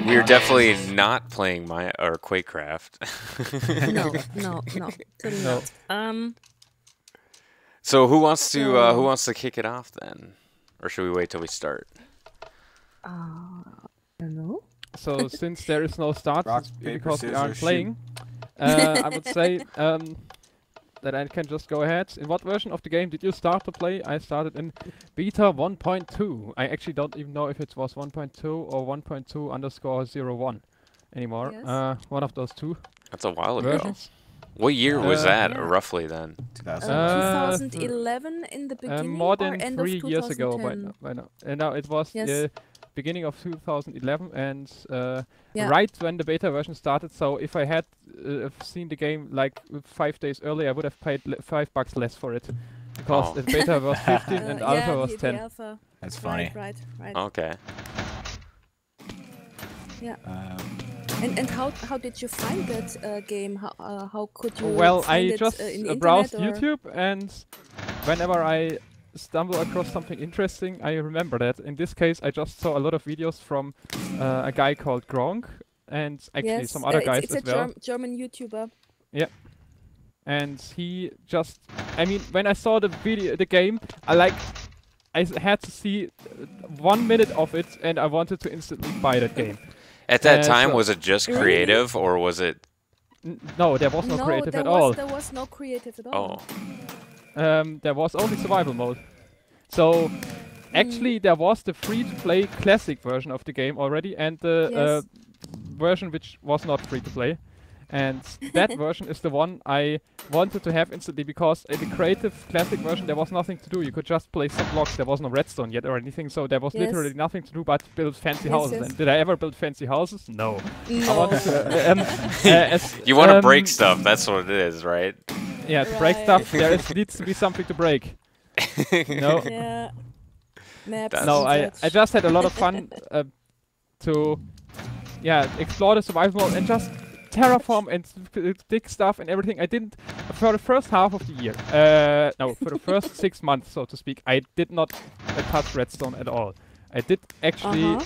We're definitely not playing Quakecraft. No, totally not. So who wants to kick it off then, or should we wait till we start? I don't know. So since there is no start, because we aren't playing, I would say that I can just go ahead. In what version of the game did you start to play? I started in beta 1.2. I actually don't even know if it was 1.2 or 1.2_01 anymore. Yes. One of those two. That's a while ago. Versions. What year was that, roughly then? 2011 in the beginning, more than or end 3 of years ago by 2010? now. And now it was Yes. beginning of 2011, and Yeah. right when the beta version started. So if I had seen the game like 5 days earlier, I would have paid $5 less for it, because the beta was 15 and alpha was 10. Alpha. That's funny. Right. Okay. Yeah. And how did you find that game? How could you? Well, find I it, just in the browsed internet, or? YouTube, and whenever I stumble across something interesting, I remember that. In this case, I just saw a lot of videos from a guy called Gronk, and actually Yes, some other guys it's as a well. German YouTuber. Yeah. And he just, I mean, when I saw the game, I had to see 1 minute of it, and I wanted to instantly buy that game. At that time, so was it just creative, or was it? No, there was no creative at all. There was no creative at all. There was only survival mode. So actually there was the free-to-play classic version of the game already, and the version which was not free-to-play. And that version is the one I wanted to have instantly, because in the creative classic version there was nothing to do. You could just place some blocks. There was no redstone yet or anything, so there was literally nothing to do but build fancy houses. And did I ever build fancy houses? No. I wanted to, you want to break stuff, that's what it is, right? Yeah, to break stuff there needs to be something to break. No. Yeah. Maps. No, I just had a lot of fun to explore the survival mode and just terraform and dig stuff and everything. I didn't, for the first half of the year, no, for the first 6 months, so to speak, I did not touch redstone at all. I did actually,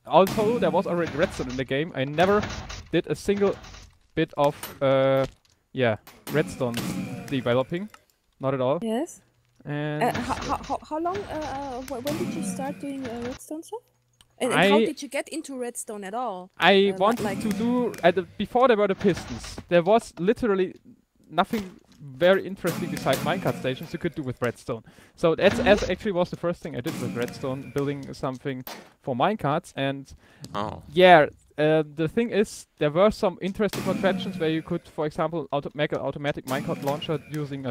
although there was already redstone in the game, I never did a single bit of, redstone developing. Not at all. Yes. And how long, when did you start doing redstone stuff? And how did you get into redstone at all? I wanted to do, before there were the pistons, there was literally nothing very interesting besides minecart stations you could do with redstone. So that's actually was the first thing I did with redstone, building something for minecarts. And the thing is, there were some interesting contraptions where you could, for example, make an automatic minecart launcher using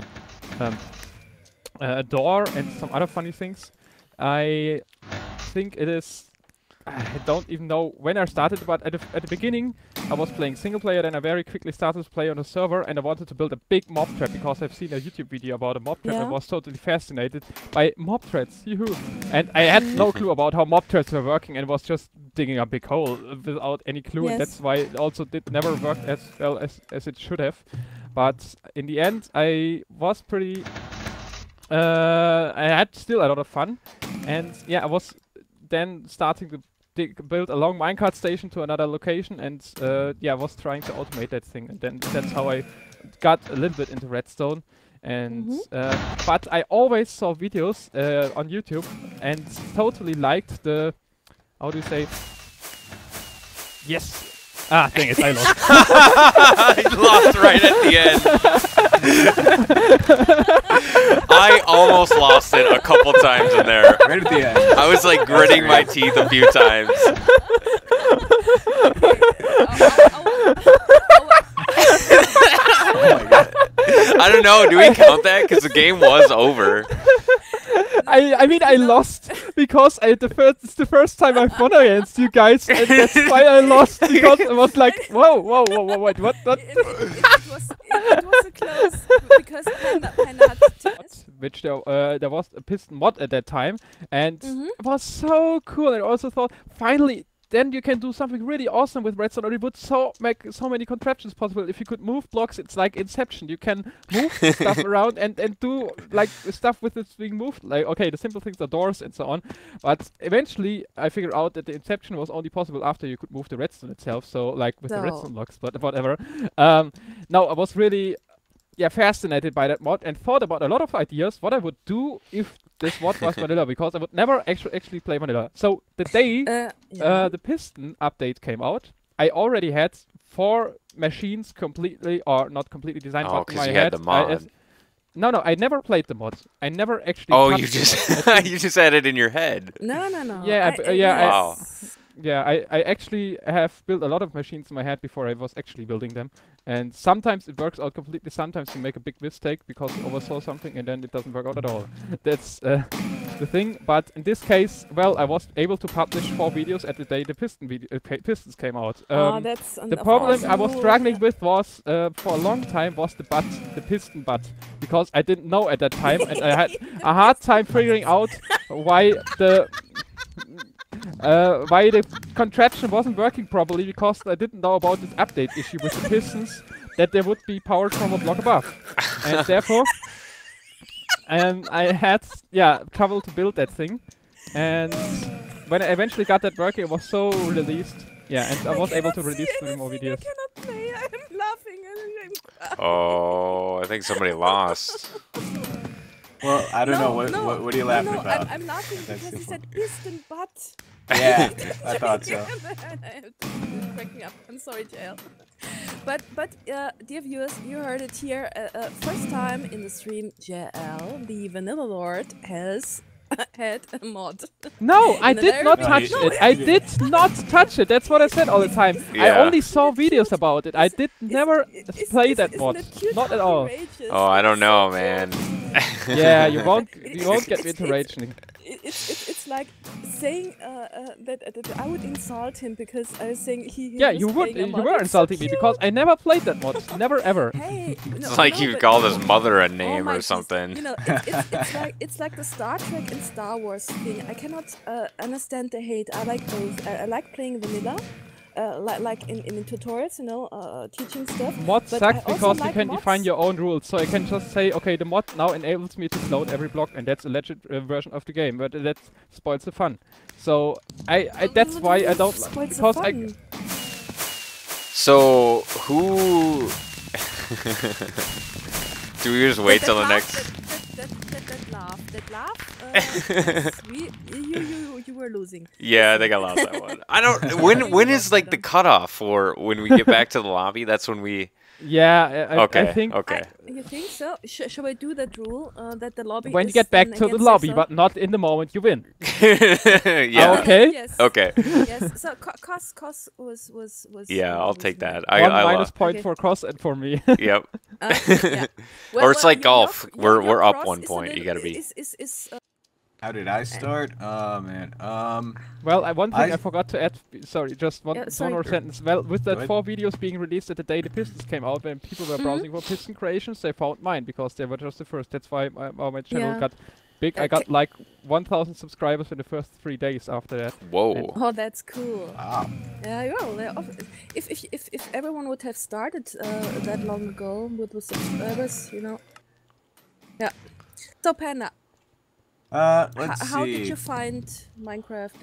a door and some other funny things. I think it is, I don't even know when I started, but at the beginning I was playing single player, then I very quickly started to play on a server, and I wanted to build a big mob trap because I've seen a YouTube video about a mob trap and was totally fascinated by mob traps. Yoo-hoo! And I had no clue about how mob traps were working, and was just digging a big hole without any clue, and that's why it also never worked as well as it should have. But in the end, I was pretty. I had still a lot of fun, and I was then starting to build a long minecart station to another location, and I was trying to automate that thing, and then that's how I got a little bit into redstone. And but I always saw videos on YouTube and totally liked the, how do you say? Yes. Ah, dang it, I lost. I lost right at the end. I almost lost it a couple times in there. Right at the end. I was like gritting my teeth a few times. Oh my God. I don't know, do we count that? Because the game was over. I mean, I lost because it's the first time I've won against you guys, and that's why I lost, because I was like, whoa, wait, what? It was a close, because Panda had to... Which there was a piston mod at that time, and it was so cool. And I also thought, finally, then you can do something really awesome with redstone, or it would make so many contraptions possible. If you could move blocks, it's like Inception. You can move stuff around and do like stuff with it being moved. Like, okay, the simple things are doors and so on. But eventually, I figured out that the Inception was only possible after you could move the redstone itself. So like with the redstone blocks, but whatever. Now I was really fascinated by that mod and thought about a lot of ideas what I would do if this mod was vanilla, because I would never actually play vanilla. So the day the Piston update came out, I already had 4 machines completely, or not completely designed, but in my head. Had the mod. No, I never played the mod. I never actually. Oh, you just you just had it in your head. No. Yeah, I actually have built a lot of machines in my head before I was actually building them. And sometimes it works out completely, sometimes you make a big mistake because you oversaw something and then it doesn't work out at all. That's the thing. But in this case, well, I was able to publish 4 videos at the day the Pistons came out. The problem I was struggling with was, for a long time, was the piston butt. Because I didn't know at that time and I had a hard time figuring out why the contraption wasn't working properly, because I didn't know about this update issue with the pistons, that they would be powered from a block above. And therefore, I had trouble to build that thing. And when I eventually got that working, I was so relieved. Yeah, and I was able to release 3 more videos. I cannot play. I'm laughing. Oh, I think somebody lost. Well, I don't know. What are you laughing about? I'm laughing because he said piston butt. Yeah, I thought so. Cracking up. I'm sorry, JL. But dear viewers, you heard it here. First time in the stream, JL, the Vanilla Lord, has had a mod. No, I did not touch it. I did not touch it. That's what I said all the time. Yeah. I only saw videos about it. I did never play that mod. Not at all. Oh, I don't know, man. Yeah, you won't get me into raging. It's like saying that I would insult him because I was saying he you were insulting me because I never played that mod. Never ever. Hey, it's like you called his mother a name or something. You know, it's like the Star Trek and Star Wars thing. I cannot understand the hate. I like both. I like playing vanilla. Like in tutorials, you know, teaching stuff. Mod sucks because you can define your own rules. So I can just say, okay, the mod now enables me to clone every block, and that's a legit version of the game. But that spoils the fun. So that's why I don't like, because I. So who? Do we just wait till the next? That laugh. You were losing. Yeah, I think I lost that one. I don't. When is like the cutoff for when we get back to the lobby? That's when we. Yeah. Okay. I think. Okay. You think so? Shall I do that rule that the lobby? When you get back to the lobby, but not in the moment you win. Yeah. Okay. Yes. Okay. Yes. So Cos was. Yeah, I'll take that. One minus point for Cross and for me. Yep. Yeah. Or it's like golf. Your We're up cross 1 is point. You gotta be. How did I start? Oh man. Well, one thing I forgot to add. Sorry, just one more sentence. Well, with that 4 videos being released at the day the Pistons came out, when people were browsing for piston creations, they found mine because they were just the first. That's why my channel got big. I got like 1,000 subscribers in the first 3 days after that. Whoa. Oh, that's cool. Wow. Yeah, well, if everyone would have started that long ago with the subscribers, you know. Yeah. So Panda. Let's see. How did you find Minecraft?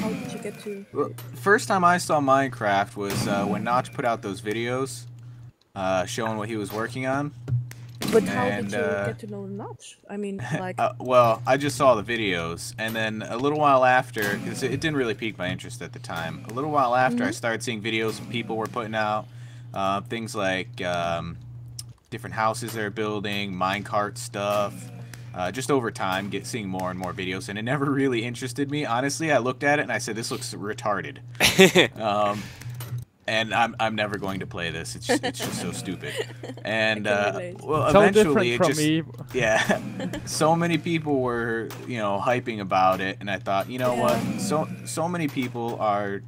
How did you get to? Well, first time I saw Minecraft was when Notch put out those videos showing what he was working on. But how did you get to know Notch? I mean, like. Well, I just saw the videos, and then a little while after, because it didn't really pique my interest at the time. A little while after, I started seeing videos people were putting out, things like different houses they're building, minecart stuff. Just over time, seeing more and more videos, and it never really interested me. Honestly, I looked at it and I said, "This looks retarded," and I'm never going to play this. It's just so stupid. And well, eventually, it just so many people were hyping about it, and I thought, you know what? So many people are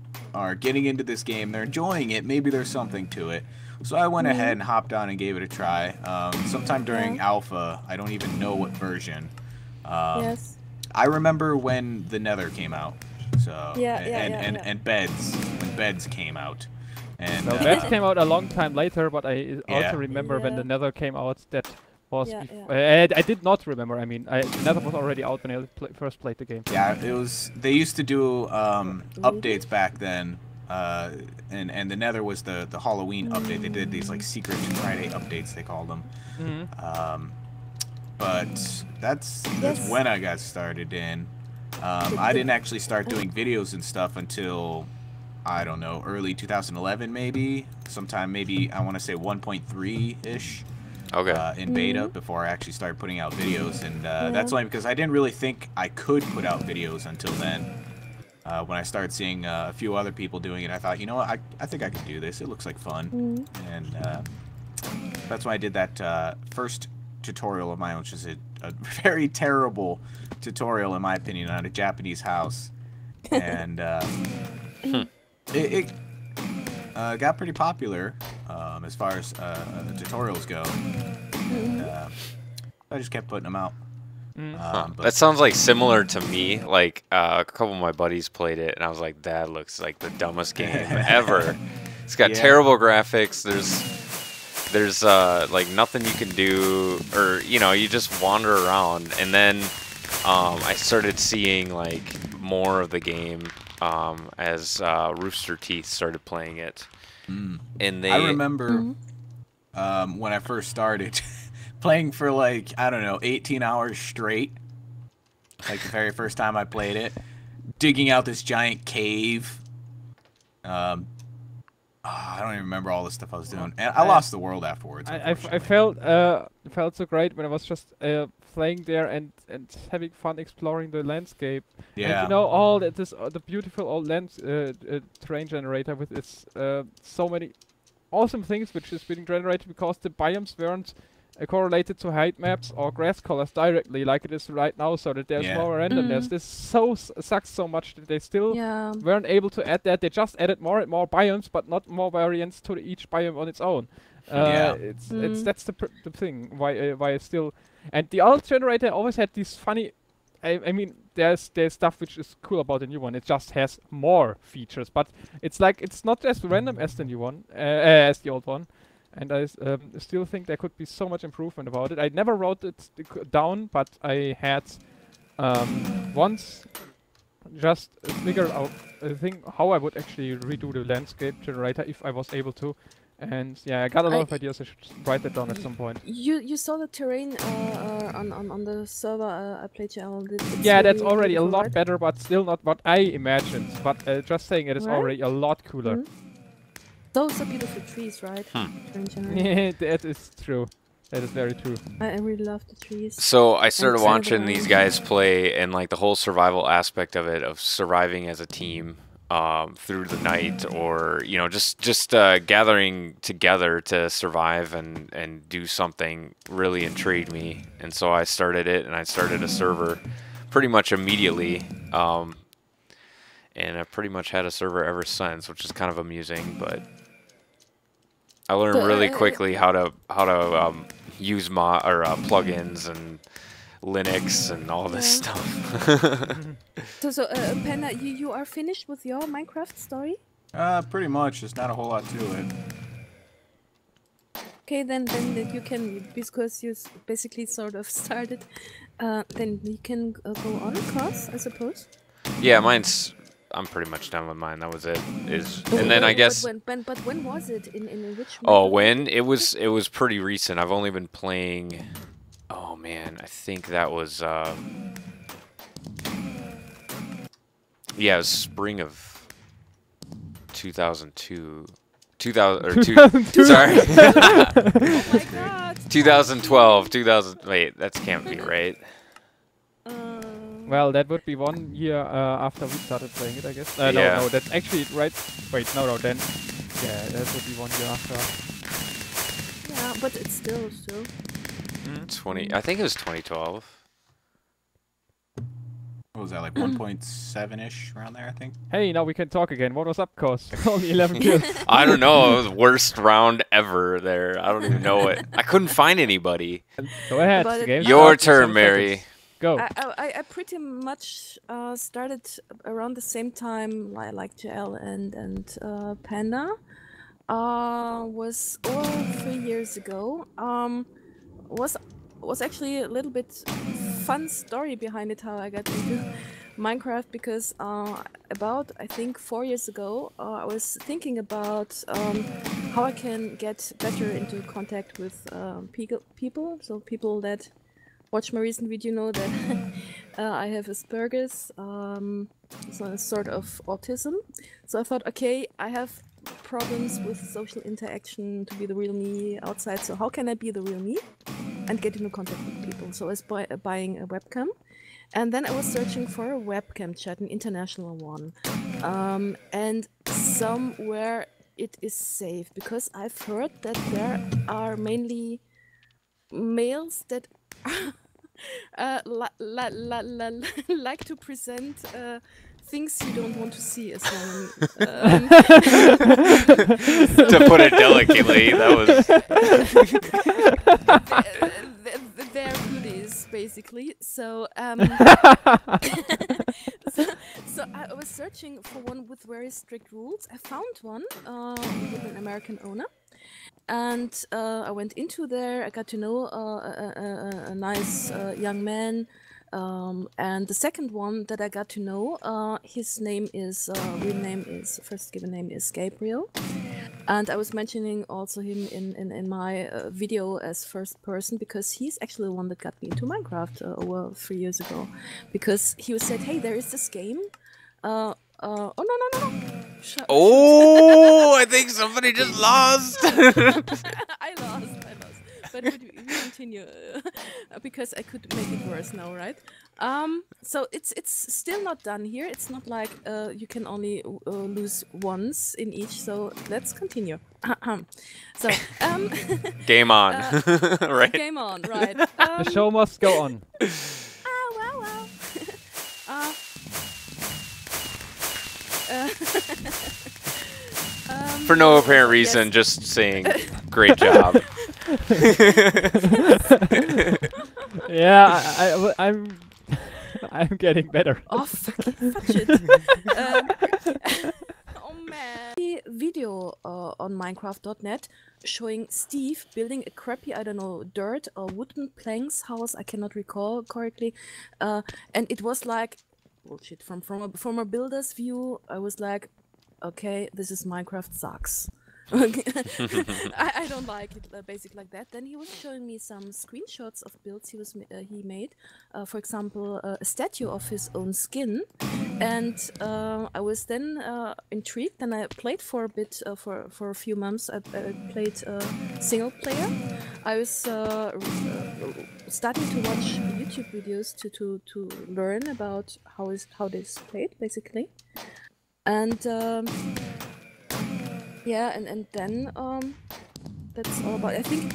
getting into this game. They're enjoying it. Maybe there's something to it. So I went ahead and hopped on and gave it a try. Sometime during alpha, I don't even know what version. I remember when the Nether came out. So and Beds, when Beds came out. And well, Beds came out a long time later, but I also remember when the Nether came out. That was I did not remember. I mean, the Nether was already out when I first played the game. Yeah, it was. They used to do updates back then, and the Nether was the Halloween update. They did these like Secret Friday updates, they called them. But that's when I got started in. I didn't actually start doing videos and stuff until, I don't know, early 2011 maybe. Sometime maybe, I want to say 1.3-ish. Okay. In beta before I actually started putting out videos. And that's only because I didn't really think I could put out videos until then. When I started seeing a few other people doing it, I thought, you know what, I think I can do this. It looks like fun. And that's why I did that first tutorial of mine, which is a very terrible tutorial in my opinion on a Japanese house, and it got pretty popular as far as the tutorials go. And, I just kept putting them out. That sounds like similar to me. Like a couple of my buddies played it, and I was like, "That looks like the dumbest game ever." It's got terrible graphics. There's like nothing you can do, or you know, you just wander around. And then I started seeing like more of the game as Rooster Teeth started playing it. And I remember when I first started playing for like, I don't know, 18 hours straight. Like the very first time I played it, digging out this giant cave. I don't even remember all the stuff I was doing, and I lost the world afterwards. I felt so great when I was just playing there and having fun exploring the landscape. And you know, all that the beautiful old terrain generator with its so many awesome things which is being generated because the biomes weren't correlated to height maps or grass colors directly like it is right now, so that there's more randomness. This sucks so much that they still weren't able to add that. They just added more and more biomes, but not more variants to each biome on its own. That's the thing why it's still. And the old generator always had these funny. I mean, there's stuff which is cool about the new one. It just has more features, but it's like it's not as random as the new one, as the old one. And I still think there could be so much improvement about it. I never wrote it down, but I had once just figured out a thing how I would actually redo the landscape generator if I was able to. And yeah, I got a lot of ideas. I should write that down at some point. You saw the terrain on the server I played JL. Yeah, that's already a lot better, but still not what I imagined. But just saying, it is already a lot cooler. Those are beautiful trees, right? Yeah, that is true. That is very true. I really love the trees. So I started watching these guys play, and like the whole survival aspect of it, of surviving as a team through the night, or you know, just gathering together to survive and do something, really intrigued me. And so I started it, and I started a server pretty much immediately. And I've pretty much had a server ever since, which is kind of amusing, but I learned really quickly how to use plugins and Linux and all this stuff. So Panda, you are finished with your Minecraft story? Pretty much. There's not a whole lot to it. Okay, then you can, because you basically sort of started, then you can go on across, I suppose. Yeah, I'm pretty much done with mine. That was it. And then I guess. But when was it? In which? Oh, when it was pretty recent. I've only been playing. Oh man, I think that was. Yeah, it was spring of 2002. 2002. Sorry. Oh my God. 2012. Wait, that can't be right. Well, that would be 1 year after we started playing it, I guess. Yeah. No, that's actually right. Wait, no, then. Yeah, that would be 1 year after. Yeah, but it's still. 20. I think it was 2012. What was that, like 1.7-ish around there, I think? Hey, now we can talk again. What was up, Cos? Only 11 kills. I don't know. It was the worst round ever there. I don't even know it. I couldn't find anybody. Go ahead. The game's Your turn, Mary. Go. I pretty much started around the same time, like JL and Panda. Was 3 years ago. Was actually a little bit fun story behind it how I got into Minecraft, because about I think 4 years ago I was thinking about how I can get better into contact with people. So people that watch my recent video know that I have Asperger's, so a sort of autism. So I thought, okay, I have problems with social interaction to be the real me outside. So how can I be the real me and get into contact with people? So I was buying a webcam, and then I was searching for a webcam chat, an international one, and somewhere it is safe, because I've heard that there are mainly males that like to present things you don't want to see as well. To put it delicately, that was... They're goodies, basically. So, so I was searching for one with very strict rules. I found one with an American owner. And I went into there. I got to know a nice young man. And the second one that I got to know, his name is, first given name is Gabriel. And I was mentioning also him in my video as first person, because he's actually the one that got me into Minecraft over 3 years ago. Because he was said, hey, there is this game. Oh, no. Oh, I think somebody just lost. I lost. But we continue because I could make it worse now, right? So it's still not done here. It's not like you can only lose once in each. So let's continue. So game on, right? Game on, right? The show must go on. Wow. For no apparent reason, yes. Just saying, great job. Yeah, I'm getting better. Oh, fudge it. Oh man. A video on Minecraft.net showing Steve building a crappy, I don't know, dirt or wooden planks house. I cannot recall correctly. And it was like, bullshit, from a builder's view, I was like, okay, this is Minecraft sucks. I don't like it basic like that. Then he was showing me some screenshots of builds he made. For example, a statue of his own skin. And I was then intrigued, and I played for a bit, for a few months. I played single player. I was starting to watch YouTube videos to learn about how this played, basically. And yeah, and then that's all about. I think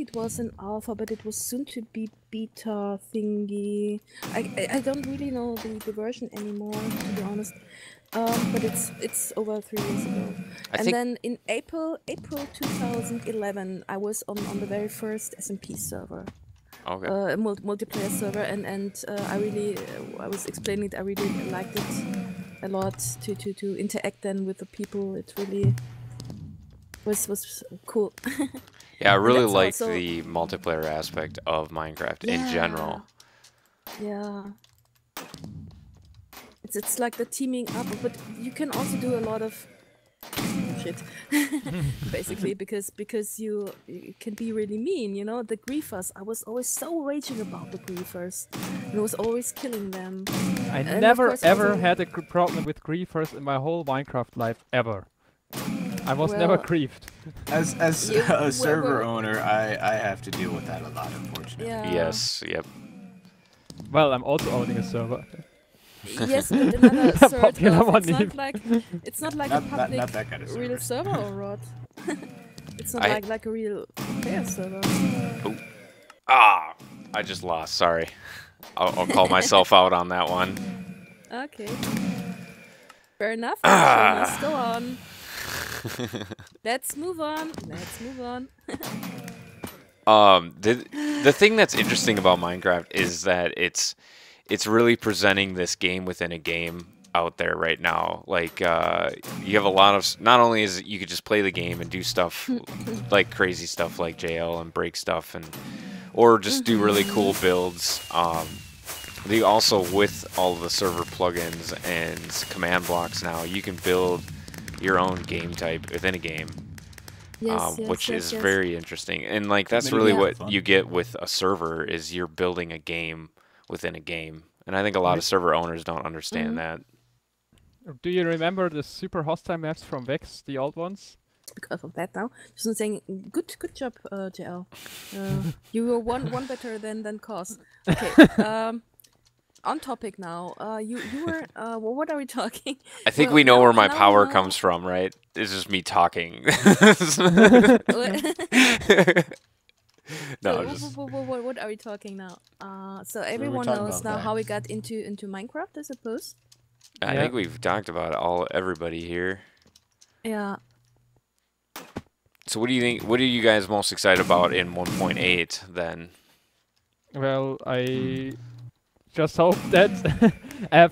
it was an alpha, but it was soon to be beta thingy. I don't really know the version anymore, to be honest. But it's over 3 years ago. And then in April 2011, I was on the very first SMP server. Okay. A multiplayer server, and I was explaining it. I really liked it a lot to interact then with the people. It really was cool. Yeah, I really liked the multiplayer aspect of Minecraft in general. Yeah. It's like the teaming up, but you can also do a lot of shit, basically, because you can be really mean, you know. The griefers, I was always so raging about the griefers, and I was always killing them. I never ever had a problem with griefers in my whole Minecraft life, ever. I was never griefed. As a server owner, I have to deal with that a lot, unfortunately. Yeah. Yes, yep. Well, I'm also owning a server. Yes, but another sort of, it's not like a public not that kind of real server or what? It's not like a real player server. Oh. Ah! I just lost, sorry. I'll call myself out on that one. Okay. Fair enough. Let's go on. Let's move on. The thing that's interesting about Minecraft is that it's really presenting this game within a game out there right now. Like you have a lot of, not only is it you could just play the game and do stuff like crazy stuff like JL and break stuff, and or just do really cool builds. They also, with all of the server plugins and command blocks now, you can build your own game type within a game. Yes, which is very interesting, and like that's really what you get with a server, is you're building a game within a game, and I think a lot of server owners don't understand that. Do you remember the super hostile maps from Vex, the old ones? Because of that now, just saying good job, JL. You were one better than Cos. Okay. On topic now. You were. What are we talking? I think we know where my power comes from, right? It's just me talking. No. What are we talking now? So everyone knows now how we got into Minecraft, I suppose. I think we've talked about it, everybody here. Yeah. So what do you think? What are you guys most excited about in 1.8 then? Well, I just hope that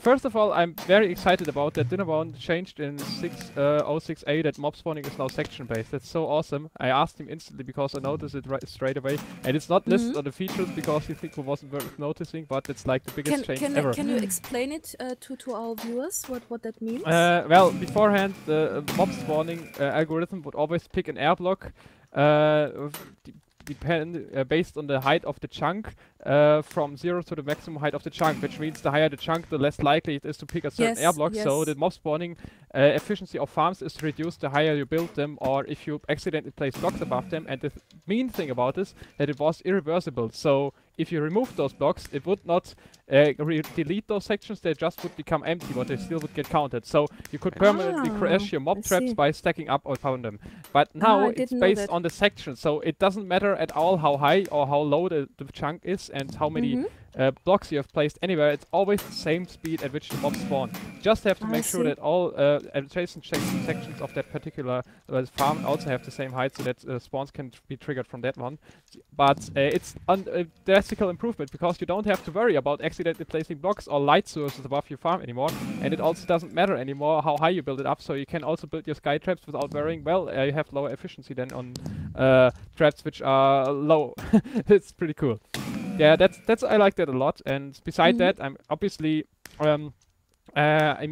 first of all, I'm very excited about that Dinnerbound changed in 6.068 that mob spawning is now section based. That's so awesome. I asked him instantly because I noticed it straight away, and it's not listed on the features because he think it wasn't worth noticing, but it's like the biggest change ever. Can you explain it to our viewers what that means? Well, beforehand the mob spawning algorithm would always pick an air block based on the height of the chunk from 0 to the maximum height of the chunk, which means the higher the chunk, the less likely it is to pick a certain air block. So the mob spawning efficiency of farms is reduced the higher you build them, or if you accidentally place blocks above them. And the mean thing about this, that it was irreversible. So if you remove those blocks, it would not delete those sections, they just would become empty, but they still would get counted. So you could permanently crash your mob traps by stacking up upon them. But now it's based on the section, so it doesn't matter at all how high or how low the chunk is and how many blocks you have placed anywhere. It's always the same speed at which the mobs spawn. You just have to make sure that all adjacent sections of that particular farm also have the same height, so that spawns can be triggered from that one. But it's a drastic improvement, because you don't have to worry about accidentally placing blocks or light sources above your farm anymore, and it also doesn't matter anymore how high you build it up, so you can also build your sky traps without worrying, well, you have lower efficiency than on traps which are low. It's pretty cool. Yeah, that's I like that a lot. And beside that, I'm obviously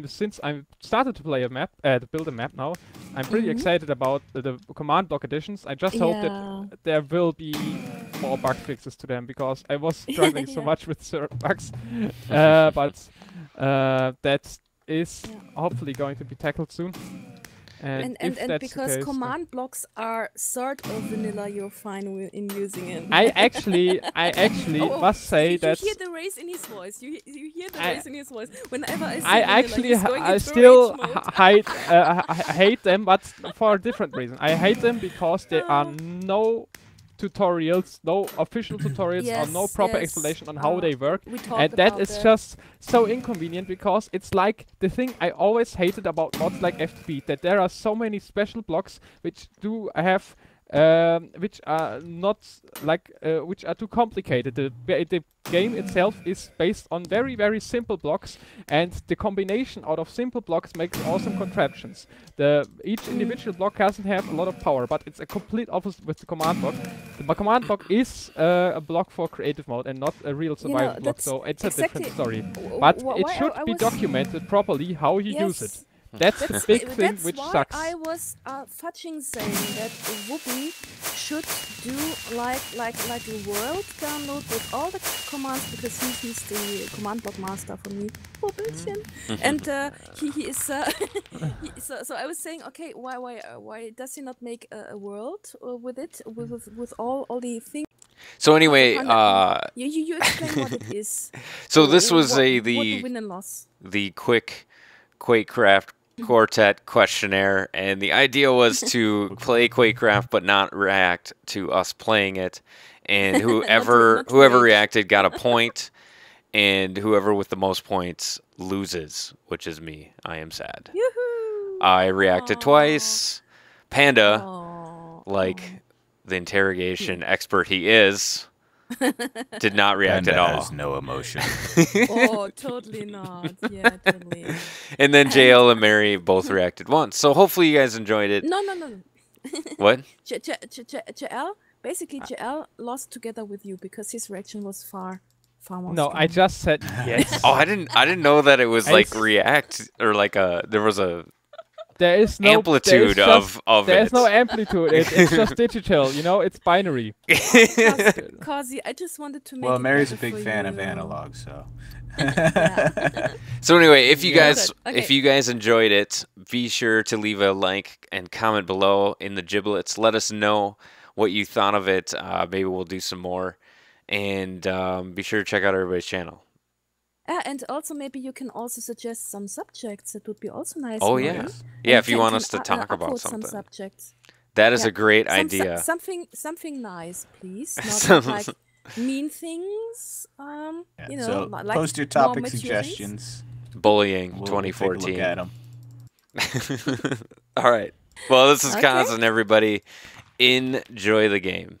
since I started to play a map, to build a map now, I'm pretty excited about the command block additions. I just hope that there will be more bug fixes to them, because I was struggling so much with certain bugs. But that is hopefully going to be tackled soon. And because command blocks are sort of vanilla, you're fine in using it. I actually must say that you hear the raise in his voice. You hear the raise in his voice. Whenever I say I still hate them, but for a different reason. I hate them because there are no tutorials, no official tutorials, or no proper explanation on how they work, and that is just so inconvenient, because it's like the thing I always hated about mods like FTP, that there are so many special blocks which do have which are not like which are too complicated. The game itself is based on very, very simple blocks, and the combination out of simple blocks makes awesome contraptions. Each individual block doesn't have a lot of power, but it's a complete opposite with the command block. The command block is a block for creative mode and not a real survival block, so it's a different story. But it should be documented properly how you use it. That's the big thing which sucks. I was fudging saying that Whoopi should do like a world download with all the commands, because he's the command block master for me. And he is so I was saying, okay, why does he not make a world with it, with all the things? So anyway, you explain what it is. So this was the win and loss. The quick Quakecraft Quartet questionnaire, and the idea was to play Quakecraft but not react to us playing it, and whoever reacted got a point, and whoever with the most points loses, which is me. I am sad. Yoo-hoo! I reacted twice. Panda, like the interrogation expert he is, did not react Panda at all. Has no emotion. Oh, totally not. Yeah, totally. And then JL and Mary both reacted once. So hopefully you guys enjoyed it. No. What? JL, basically JL lost together with you because his reaction was far more No, strong. I just said yes. Oh, I didn't know that it was like react or like there was a there is no amplitude of There's it. no amplitude. It's just digital. You know, it's binary. Kazi, I just wanted to make Well, it Mary's a better big for fan you. of analog, so. Yeah. So anyway, if you guys Okay. if you guys enjoyed it, be sure to leave a like and comment below in the giblets. Let us know what you thought of it. Maybe we'll do some more. And be sure to check out everybody's channel. And also maybe you can also suggest some subjects. That would be also nice. Oh, Mary. yeah. And Yeah, if you want can us to talk about upload something. some subjects. That is Yeah. a great idea. Something nice, please. Not Some- like mean things. Yeah, You know, so like post your more topic mature things. suggestions. Bullying We'll 2014. take a look at 'em. All right. Well, this is Okay. Kaz and everybody. Enjoy the game.